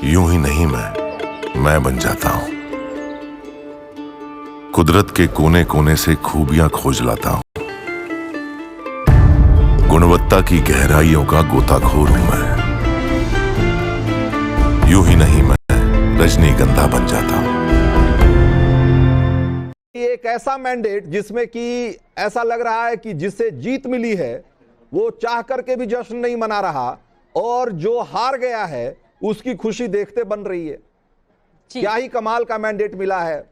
यूं ही नहीं मैं बन जाता हूं। कुदरत के कोने कोने से खूबियां खोज लाता हूं। गुणवत्ता की गहराइयों का गोताखोर हूं मैं। यूं ही नहीं मैं रजनीगंधा बन जाता हूं। एक ऐसा मैंडेट जिसमें कि ऐसा लग रहा है कि जिसे जीत मिली है वो चाह करके भी जश्न नहीं मना रहा, और जो हार गया है उसकी खुशी देखते बन रही है। क्या ही कमाल का मैंडेट मिला है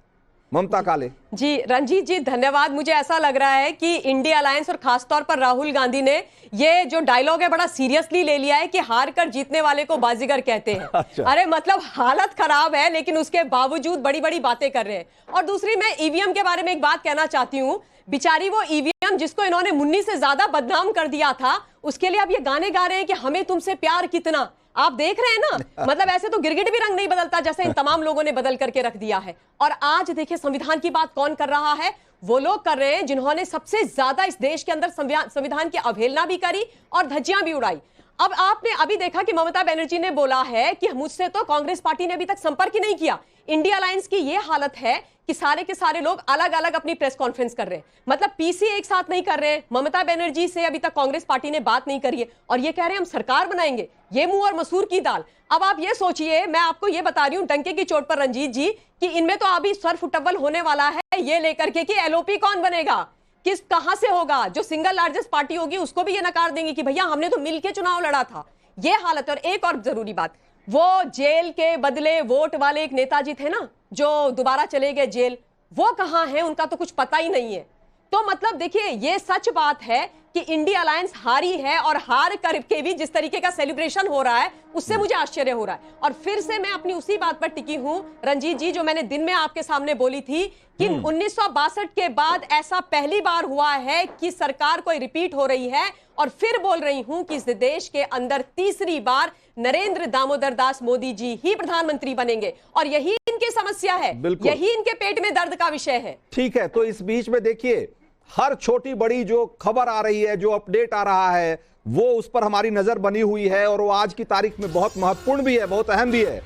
ममता काले जी। रंजीत जी धन्यवाद। मुझे ऐसा लग रहा है कि इंडिया अलायंस और खासतौर पर राहुल गांधी ने ये जो डायलॉग है बड़ा सीरियसली ले लिया है कि हार कर जीतने वाले को बाजीगर कहते हैं। अच्छा। अरे मतलब हालत खराब है लेकिन उसके बावजूद बड़ी बड़ी बातें कर रहे हैं। और दूसरी, मैं ईवीएम के बारे में एक बात कहना चाहती हूँ। बेचारी वो ईवीएम जिसको इन्होंने मुन्नी से ज्यादा बदनाम कर दिया था, उसके लिए अब ये गाने गा रहे हैं कि हमें तुमसे प्यार कितना। आप देख रहे हैं ना, मतलब ऐसे तो गिरगिट भी रंग नहीं बदलता जैसे इन तमाम लोगों ने बदल करके रख दिया है। और आज देखिए संविधान की बात कौन कर रहा है? वो लोग कर रहे हैं जिन्होंने सबसे ज्यादा इस देश के अंदर संविधान की अवहेलना भी करी और धज्जियां भी उड़ाई। अब आपने अभी देखा कि ममता बनर्जी ने बोला है कि मुझसे तो कांग्रेस पार्टी ने अभी तक संपर्क ही नहीं किया। इंडिया अलायंस की यह हालत है कि सारे के सारे लोग अलग अलग अपनी प्रेस कॉन्फ्रेंस कर रहे हैं, मतलब पीसी एक साथ नहीं कर रहे हैं। ममता बनर्जी से अभी तक कांग्रेस पार्टी ने बात नहीं करी है और ये कह रहे हैं हम सरकार बनाएंगे। ये मुंह और मसूर की दाल। अब आप ये सोचिए, मैं आपको ये बता रही हूं डंके की चोट पर रंजीत जी, कि इनमें तो अभी सर फुटबल होने वाला है ये लेकर के कि एलओपी कौन बनेगा, किस कहां से होगा। जो सिंगल लार्जेस्ट पार्टी होगी उसको भी ये नकार देंगे कि भैया हमने तो मिलकर चुनाव लड़ा था। ये हालत। और एक और जरूरी बात, वो जेल के बदले वोट वाले एक नेताजी थे ना जो दोबारा चले गए जेल, वो कहां हैं? उनका तो कुछ पता ही नहीं है। तो मतलब देखिए ये सच बात है कि इंडिया अलायंस हारी है और हार करके भी जिस तरीके का सेलिब्रेशन हो रहा है उससे मुझे आश्चर्य हो रहा है। और फिर से मैं अपनी उसी बात पर टिकी हूं रंजीत जी, जो मैंने दिन में आपके सामने बोली थी कि 1962 के बाद ऐसा पहली बार हुआ है कि सरकार कोई रिपीट हो रही है। और फिर बोल रही हूं कि इस देश के अंदर तीसरी बार नरेंद्र दामोदर दास मोदी जी ही प्रधानमंत्री बनेंगे और यही इनकी समस्या है, यही इनके पेट में दर्द का विषय है। ठीक है, तो इस बीच में देखिए हर छोटी बड़ी जो खबर आ रही है, जो अपडेट आ रहा है, वो उस पर हमारी नजर बनी हुई है और वो आज की तारीख में बहुत महत्वपूर्ण भी है, बहुत अहम भी है।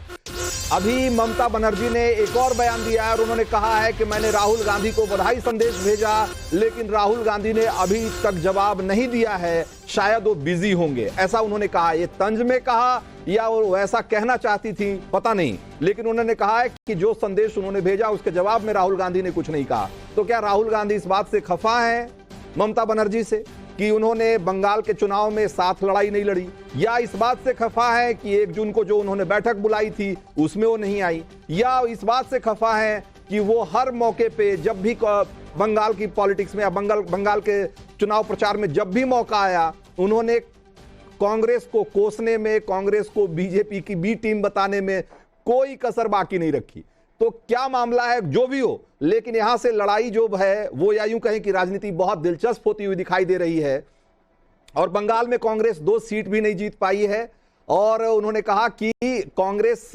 अभी ममता बनर्जी ने एक और बयान दिया है और उन्होंने कहा है कि मैंने राहुल गांधी को बधाई संदेश भेजा, लेकिन राहुल गांधी ने अभी तक जवाब नहीं दिया है, शायद वो बिजी होंगे, ऐसा उन्होंने कहा। ये तंज में कहा या वो ऐसा कहना चाहती थी पता नहीं, लेकिन उन्होंने कहा है कि जो संदेश उन्होंने भेजा उसके जवाब में राहुल गांधी ने कुछ नहीं कहा। तो क्या राहुल गांधी इस बात से खफा है ममता बनर्जी से कि उन्होंने बंगाल के चुनाव में साथ लड़ाई नहीं लड़ी, या इस बात से खफा है कि 1 जून को जो उन्होंने बैठक बुलाई थी उसमें वो नहीं आई, या इस बात से खफा है कि वो हर मौके पे जब भी बंगाल की पॉलिटिक्स में या बंगाल के चुनाव प्रचार में जब भी मौका आया उन्होंने कांग्रेस को कोसने में, कांग्रेस को बीजेपी की बी टीम बताने में कोई कसर बाकी नहीं रखी। तो क्या मामला है जो भी हो, लेकिन यहां से लड़ाई जो है वो, या यूं कहें कि राजनीति बहुत दिलचस्प होती हुई दिखाई दे रही है। और बंगाल में कांग्रेस 2 सीट भी नहीं जीत पाई है और उन्होंने कहा कि कांग्रेस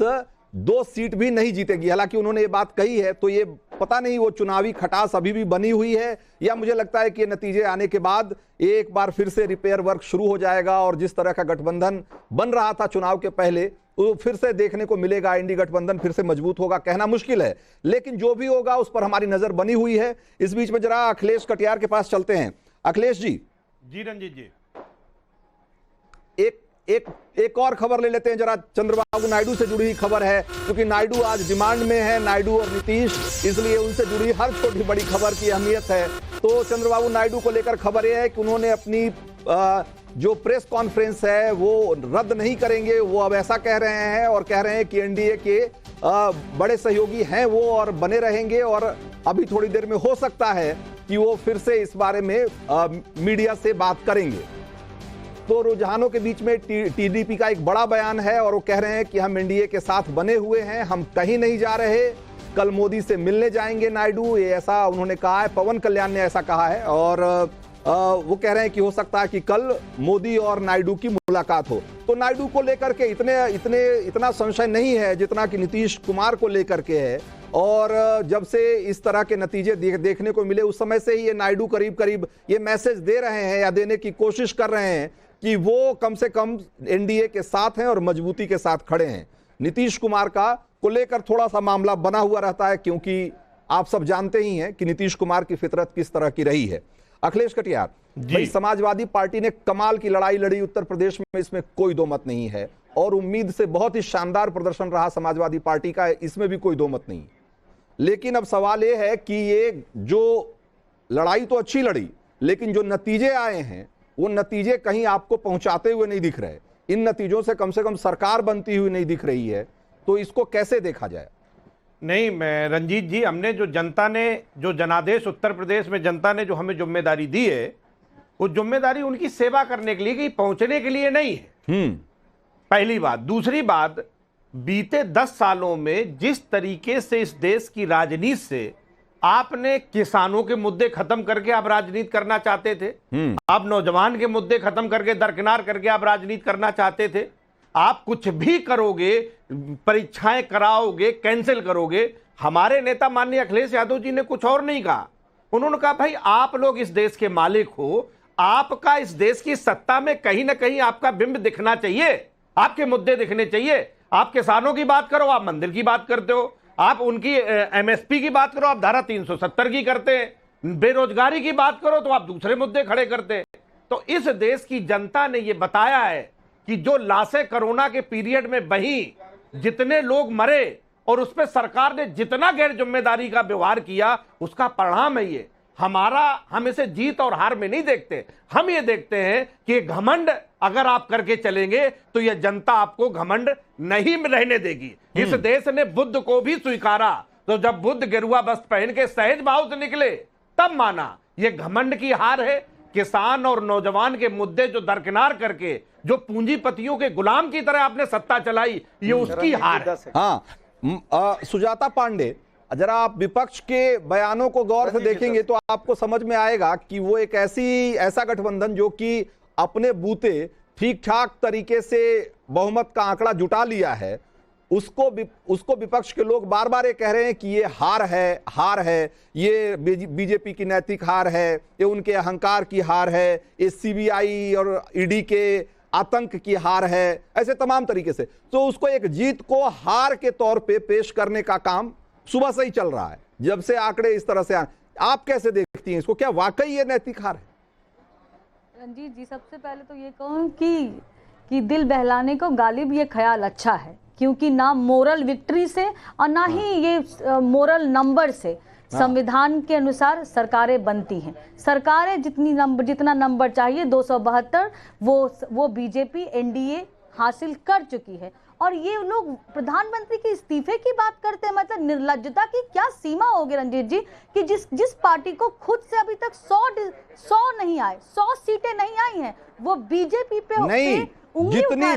2 सीट भी नहीं जीतेगी। हालांकि उन्होंने ये बात कही है, तो ये पता नहीं वो चुनावी खटास अभी भी बनी हुई है, या मुझे लगता है कि नतीजे आने के बाद एक बार फिर से रिपेयर वर्क शुरू हो जाएगा और जिस तरह का गठबंधन बन रहा था चुनाव के पहले वो फिर से देखने को मिलेगा, इंडी गठबंधन फिर से मजबूत होगा, कहना मुश्किल है, लेकिन जो भी होगा उस पर हमारी नजर बनी हुई है। इस बीच में जरा अखिलेश कटियार के पास चलते हैं। अखिलेश जी। जी रंजीत जी, एक और खबर ले लेते हैं जरा, चंद्रबाबू नायडू से जुड़ी खबर है, क्योंकि नायडू आज डिमांड में है, नायडू और नीतीश, इसलिए उनसे जुड़ी हर छोटी बड़ी खबर की अहमियत है। तो चंद्रबाबू नायडू को लेकर खबर यह है कि उन्होंने अपनी जो प्रेस कॉन्फ्रेंस है वो रद्द नहीं करेंगे, वो अब ऐसा कह रहे हैं और कह रहे हैं कि एनडीए के बड़े सहयोगी हैं वो और बने रहेंगे, और अभी थोड़ी देर में हो सकता है कि वो फिर से इस बारे में मीडिया से बात करेंगे। तो रुझानों के बीच में टीडीपी का एक बड़ा बयान है और वो कह रहे हैं कि हम एनडीए के साथ बने हुए हैं, हम कहीं नहीं जा रहे, कल मोदी से मिलने जाएंगे नायडू, ये ऐसा उन्होंने कहा है। पवन कल्याण ने ऐसा कहा है और वो कह रहे हैं कि हो सकता है कि कल मोदी और नायडू की मुलाकात हो। तो नायडू को लेकर के इतना संशय नहीं है जितना कि नीतीश कुमार को लेकर के है, और जब से इस तरह के नतीजे देखने को मिले उस समय से ही ये नायडू करीब करीब ये मैसेज दे रहे हैं या देने की कोशिश कर रहे हैं कि वो कम से कम एनडीए के साथ हैं और मजबूती के साथ खड़े हैं। नीतीश कुमार को लेकर थोड़ा सा मामला बना हुआ रहता है, क्योंकि आप सब जानते ही हैं कि नीतीश कुमार की फितरत किस तरह की रही है। अखिलेश कटियार, भाई समाजवादी पार्टी ने कमाल की लड़ाई लड़ी उत्तर प्रदेश में, इसमें कोई दो मत नहीं है, और उम्मीद से बहुत ही शानदार प्रदर्शन रहा समाजवादी पार्टी का, इसमें भी कोई दो मत नहीं। लेकिन अब सवाल यह है कि ये जो लड़ाई तो अच्छी लड़ी, लेकिन जो नतीजे आए हैं वो नतीजे कहीं आपको पहुंचाते हुए नहीं दिख रहे। इन नतीजों से कम सरकार बनती हुई नहीं दिख रही है, तो इसको कैसे देखा जाए? नहीं, मैं रंजीत जी, हमने जो जनता ने, जो जनादेश उत्तर प्रदेश में जनता ने जो हमें जिम्मेदारी दी है, वो जिम्मेदारी उनकी सेवा करने के लिए, कि पहुंचने के लिए नहीं है। पहली बात। दूसरी बात, बीते 10 सालों में जिस तरीके से इस देश की राजनीति से आपने किसानों के मुद्दे खत्म करके आप राजनीति करना चाहते थे, आप नौजवान के मुद्दे खत्म करके दरकिनार करके आप राजनीति करना चाहते थे, आप कुछ भी करोगे, परीक्षाएं कराओगे, कैंसिल करोगे। हमारे नेता माननीय अखिलेश यादव जी ने कुछ और नहीं कहा। उन्होंने कहा भाई आप लोग इस देश के मालिक हो, आपका इस देश की सत्ता में कहीं ना कहीं आपका बिंब दिखना चाहिए, आपके मुद्दे दिखने चाहिए। आप किसानों की बात करो, आप मंदिर की बात करते हो, आप उनकी एमएसपी की बात करो, आप धारा 370 की करते हैं, बेरोजगारी की बात करो तो आप दूसरे मुद्दे खड़े करते हैं। तो इस देश की जनता ने यह बताया है कि जो लाशें कोरोना के पीरियड में बही, जितने लोग मरे और उस पर सरकार ने जितना गैर जिम्मेदारी का व्यवहार किया, उसका परिणाम है ये। हम इसे जीत और हार में नहीं देखते, हम ये देखते हैं कि घमंड अगर आप करके चलेंगे तो यह जनता आपको घमंड नहीं रहने देगी। इस देश ने बुद्ध को भी स्वीकारा, तो जब बुद्ध गेरुआ वस्त्र पहन के सहज भाव से निकले तब माना। यह घमंड की हार है। किसान और नौजवान के मुद्दे जो दरकिनार करके जो पूंजीपतियों के गुलाम की तरह आपने सत्ता चलाई, ये उसकी हार है। हाँ, सुजाता पांडे, जरा आप विपक्ष के बयानों को गौर से देखेंगे तो आपको समझ में आएगा कि वो एक ऐसा गठबंधन जो कि अपने बूते ठीक ठाक तरीके से बहुमत का आंकड़ा जुटा लिया है, उसको विपक्ष के लोग बार बार ये कह रहे हैं कि ये हार है, ये बीजेपी की नैतिक हार है, ये उनके अहंकार की हार है, ये सीबीआई और ईडी के आतंक की हार है, ऐसे तमाम तरीके से। तो उसको एक जीत को हार के तौर पे पेश करने का काम सुबह से ही चल रहा है, जब से आंकड़े इस तरह से आप कैसे देखती हैं इसको? क्या वाकई ये नैतिक हार है? रंजीत जी, सबसे पहले तो ये कहूँ कि दिल बहलाने को गालिब ये ख्याल अच्छा है, क्योंकि ना मोरल विक्ट्री से और ना ही ये मोरल नंबर से संविधान के अनुसार सरकारें बनती हैं। सरकारें जितना नंबर चाहिए 272 वो बीजेपी एनडीए हासिल कर चुकी है। और ये लोग प्रधानमंत्री के इस्तीफे की बात करते हैं, मतलब निर्लज्जता की क्या सीमा होगी रंजीत जी, कि जिस पार्टी को खुद से अभी तक 100 नहीं आए, 100 सीटें नहीं आई हैं, वो बीजेपी पे नहीं,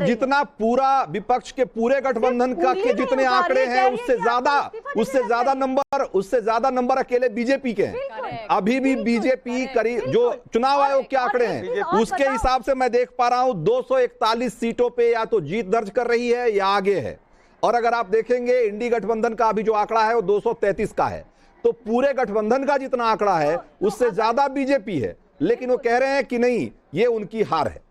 जितना पूरा विपक्ष के पूरे गठबंधन का के जितने आंकड़े हैं उससे ज्यादा नंबर अकेले बीजेपी के हैं। अभी भी बीजेपी करीब, जो चुनाव आयोग के आंकड़े हैं उसके हिसाब से मैं देख पा रहा हूं 241 सीटों पे या तो जीत दर्ज कर रही है या आगे है। और अगर आप देखेंगे इंडी गठबंधन का अभी जो आंकड़ा है वो 233 का है, तो पूरे गठबंधन का जितना आंकड़ा है उससे ज्यादा बीजेपी है, लेकिन वो कह रहे हैं कि नहीं, ये उनकी हार है।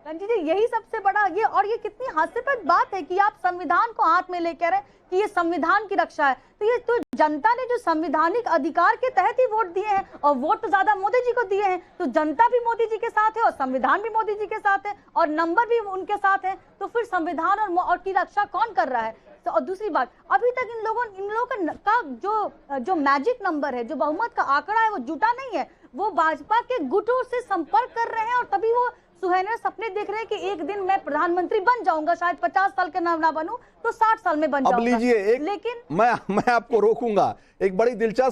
रंजीत जी, यही सबसे बड़ा ये कितनी हास्यास्पद बात है कि आप संविधान को हाथ में लेकर हैं कि ये संविधान की रक्षा है। तो ये तो जनता ने जो संवैधानिक अधिकार के तहत ही वोट दिए हैं, और वोट तो ज्यादा मोदी जी को दिए हैं, तो जनता भी मोदी जी के साथ है और संविधान भी मोदी जी के साथ है और नंबर भी उनके साथ है। तो फिर संविधान और की रक्षा कौन कर रहा है? तो और दूसरी बात, अभी तक इन लोगों का जो मैजिक नंबर है, जो बहुमत का आंकड़ा है, वो जुटा नहीं है। वो भाजपा के गुटों से संपर्क कर रहे हैं और तभी वो सुनहरे सपने देख रहे हैं कि एक दिन मैं प्रधानमंत्री बन जाऊंगा, शायद 50 साल के ना बनूं तो 60 साल में बन जाऊंगा। अब लीजिए, लेकिन मैं आपको रोकूंगा। एक बड़ी दिलचस्प